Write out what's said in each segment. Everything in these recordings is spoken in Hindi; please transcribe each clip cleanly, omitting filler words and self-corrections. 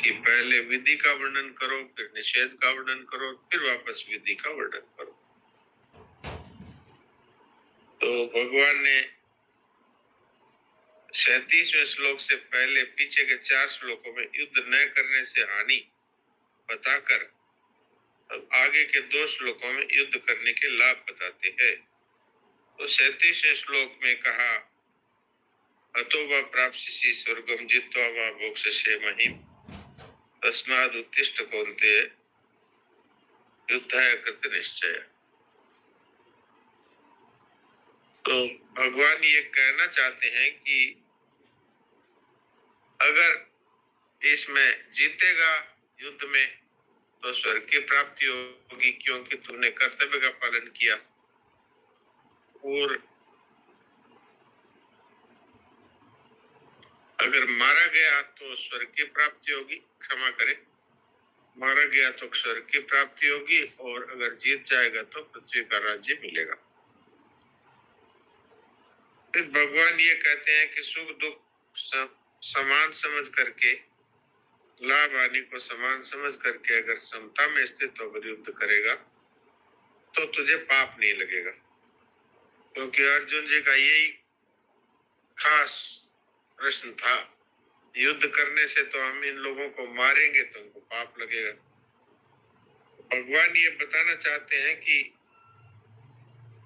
कि पहले विधि का वर्णन करो, फिर निषेध का वर्णन करो, फिर वापस विधि का वर्णन करो। तो भगवान ने 37वें श्लोक से पहले पीछे के 4 श्लोकों में युद्ध न करने से हानि बताकर अब आगे के 2 श्लोकों में युद्ध करने के लाभ बताते हैं। तो 37वें श्लोक में कहा, अतो वा प्राप्स्यसि स्वर्गम जित्वा वा भोक्ष्यसे महीम् तस्माद् उत्तिष्ठ कौन्तेय युद्धाय कृत निश्चय। तो भगवान ये कहना चाहते हैं कि अगर इसमें जीतेगा युद्ध में तो स्वर्ग की प्राप्ति होगी, क्योंकि तुमने कर्तव्य का पालन किया। और अगर मारा गया तो स्वर्ग की प्राप्ति होगी, क्षमा करें, मारा गया तो स्वर्ग की प्राप्ति होगी, और अगर जीत जाएगा तो पृथ्वी का राज्य मिलेगा। फिर भगवान ये कहते हैं कि सुख दुख समान समझ करके, लाभ हानि को समान समझ करके अगर समता में स्थित होकर युद्ध करेगा तो तुझे पाप नहीं लगेगा, क्योंकि अर्जुन जी का यही खास प्रश्न था, युद्ध करने से तो हम इन लोगों को मारेंगे तो उनको पाप लगेगा। भगवान ये बताना चाहते हैं कि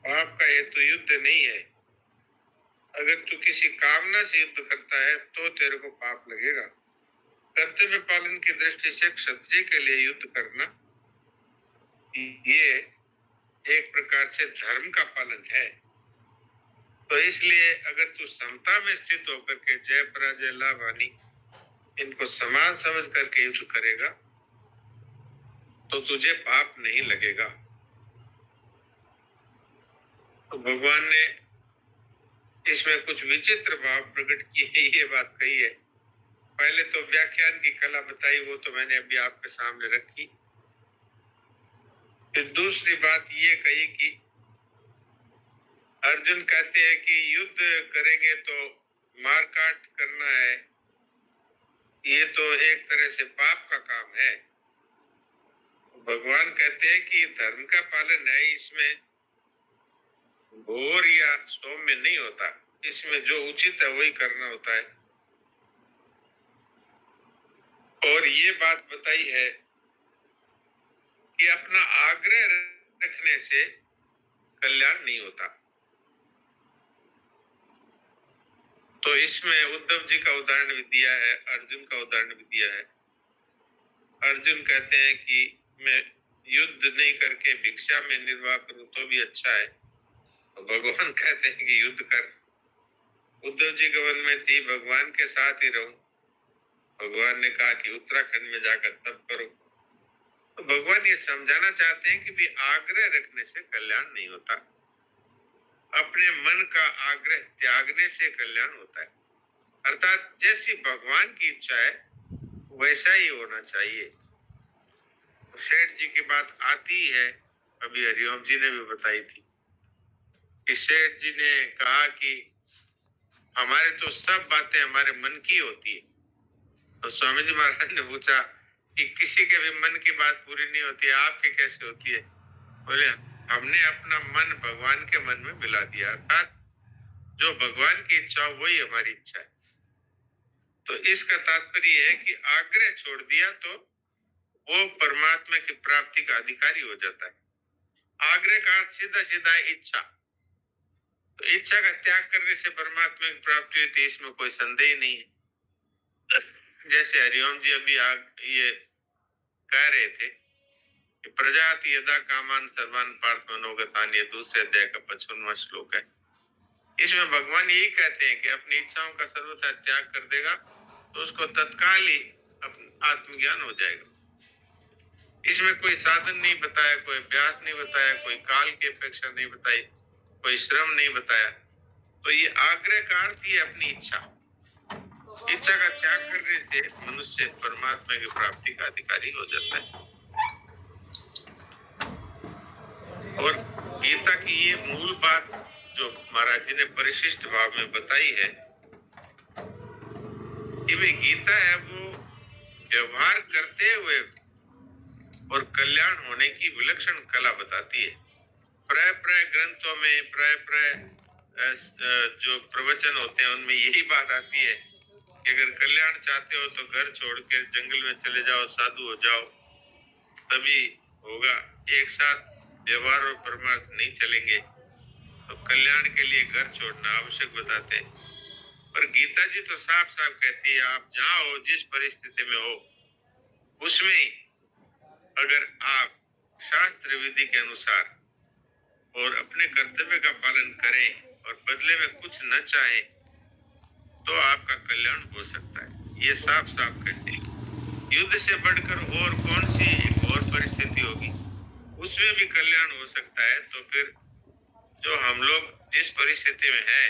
पाप का हेतु युद्ध नहीं है। अगर तू किसी कामना से युद्ध करता है तो तेरे को पाप लगेगा। कर्तव्य पालन की दृष्टि से क्षत्रिय के लिए युद्ध करना ये एक प्रकार से धर्म का पालन है। तो इसलिए अगर तू समता में स्थित होकर के जय पराजय लाभ हानि इनको समान समझ करके युद्ध करेगा तो तुझे पाप नहीं लगेगा। तो भगवान ने इसमें कुछ विचित्र भाव प्रकट किए, ये बात कही है। पहले तो व्याख्यान की कला बताई, वो तो मैंने अभी आपके सामने रखी। फिर दूसरी बात ये कही कि अर्जुन कहते हैं कि युद्ध करेंगे तो मार काट करना है, ये तो एक तरह से पाप का काम है। भगवान कहते हैं कि धर्म का पालन है, इसमें घोर या सौम्य नहीं होता, इसमें जो उचित है वही करना होता है। और ये बात बताई है कि अपना आग्रह रखने से कल्याण नहीं होता। तो इसमें उद्धव जी का उदाहरण भी दिया है, अर्जुन का उदाहरण भी दिया है। अर्जुन कहते हैं कि मैं युद्ध नहीं करके भिक्षा में निर्वाह करूं तो भी अच्छा है, तो भगवान कहते हैं कि युद्ध कर। उद्धव जी के मन में थी भगवान के साथ ही रहूं, भगवान ने कहा कि उत्तराखंड में जाकर तप करो। तो भगवान ये समझाना चाहते हैं कि भी आग्रह रखने से कल्याण नहीं होता, अपने मन का आग्रह त्यागने से कल्याण होता है। अर्थात जैसी भगवान की इच्छा है वैसा ही होना चाहिए। सेठ जी की बात आती है, अभी हरिओम जी ने भी बताई थी कि सेठ जी ने कहा कि हमारे तो सब बातें हमारे मन की होती है। तो स्वामी जी महाराज ने पूछा कि किसी के भी मन की बात पूरी नहीं होती है, आपकी कैसे होती है? बोले हमने अपना मन भगवान के मन में मिला दिया, अर्थात जो भगवान की इच्छा हो वही हमारी इच्छा है। तो इसका तात्पर्य है कि आग्रह छोड़ दिया तो वो परमात्मा की प्राप्ति का अधिकारी हो जाता है। आग्रह का अर्थ सीधा सीधा इच्छा, तो इच्छा का त्याग करने से परमात्मा की प्राप्ति होती है, इसमें कोई संदेह नहीं है। जैसे हरिओम जी अभी ये कह रहे थे कि प्रजाति यदा कामान सर्वान पार्थ मनोगतान, ये दूसरे अध्याय का 55वां श्लोक है। इसमें भगवान यही कहते हैं कि अपनी इच्छाओं का सर्वथा त्याग कर देगा तो उसको तत्काल ही आत्मज्ञान हो जाएगा। इसमें कोई साधन नहीं बताया, कोई अभ्यास नहीं बताया, कोई काल की अपेक्षा नहीं बताई, कोई श्रम नहीं बताया। तो ये आग्रह का अर्थ ही अपनी इच्छा, इच्छा का त्याग करने से मनुष्य परमात्मा की प्राप्ति का अधिकारी हो जाता है। और गीता की ये मूल बात जो महाराज जी ने परिशिष्ट भाव में बताई है कि भाई गीता है वो व्यवहार करते हुए और कल्याण होने की विलक्षण कला बताती है। प्राय प्राय ग्रंथों में प्राय प्राय जो प्रवचन होते हैं उनमें यही बात आती है कि अगर कल्याण चाहते हो तो घर छोड़कर जंगल में चले जाओ, साधु हो जाओ, तभी होगा। एक साथ व्यवहार और परमार्थ नहीं चलेंगे। तो कल्याण के लिए घर छोड़ना आवश्यक बताते हैं। पर गीता जी तो साफ साफ कहती है, आप जहां हो, जिस परिस्थिति में हो, उसमें अगर आप शास्त्र विधि के अनुसार और अपने कर्तव्य का पालन करें और बदले में कुछ न चाहें, तो आपका कल्याण हो सकता है। ये साफ साफ कहते हैं। युद्ध से बढ़कर और कौन सी एक और परिस्थिति होगी, उसमें भी कल्याण हो सकता है। तो फिर जो हम लोग जिस परिस्थिति में है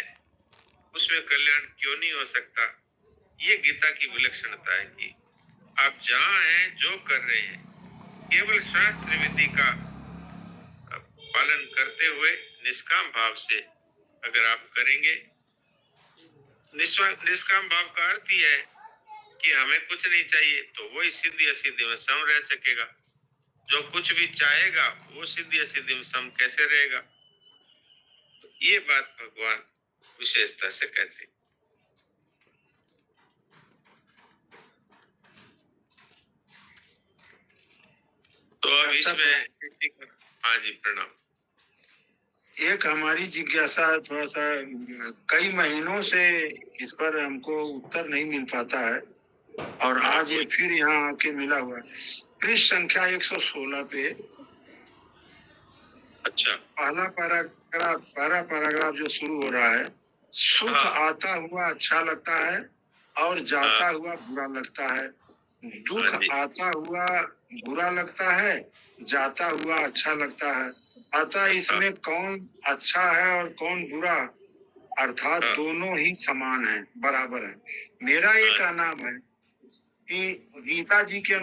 उसमें कल्याण क्यों नहीं हो सकता? ये गीता की विलक्षणता है कि आप जहां हैं, जो कर रहे हैं, केवल शास्त्र विधि का पालन करते हुए निष्काम भाव से अगर आप करेंगे। निष्काम भाव का अर्थ ही है कि हमें कुछ नहीं चाहिए, तो वही सिद्धि असिद्धि में सम रह सकेगा। जो कुछ भी चाहेगा वो सिद्धि असिद्धि में सम कैसे रहेगा? तो ये बात भगवान विशेषता से कहते हैं। तो अब इसमें हाँ जी, प्रणाम। एक हमारी जिज्ञासा है, थोड़ा सा कई महीनों से इस पर हमको उत्तर नहीं मिल पाता है और आज ये फिर यहाँ आके मिला हुआ है। पृष्ठ संख्या 116 पे अच्छा, पहला पैराग्राफ जो शुरू हो रहा है, सुख आता हुआ अच्छा लगता है और जाता हुआ बुरा लगता है। दुख आता हुआ बुरा लगता है, जाता हुआ अच्छा लगता है। अतः इसमें कौन अच्छा है और कौन बुरा, अर्थात दोनों ही समान है, बराबर है। मेरा ये कहना है कि गीता जी के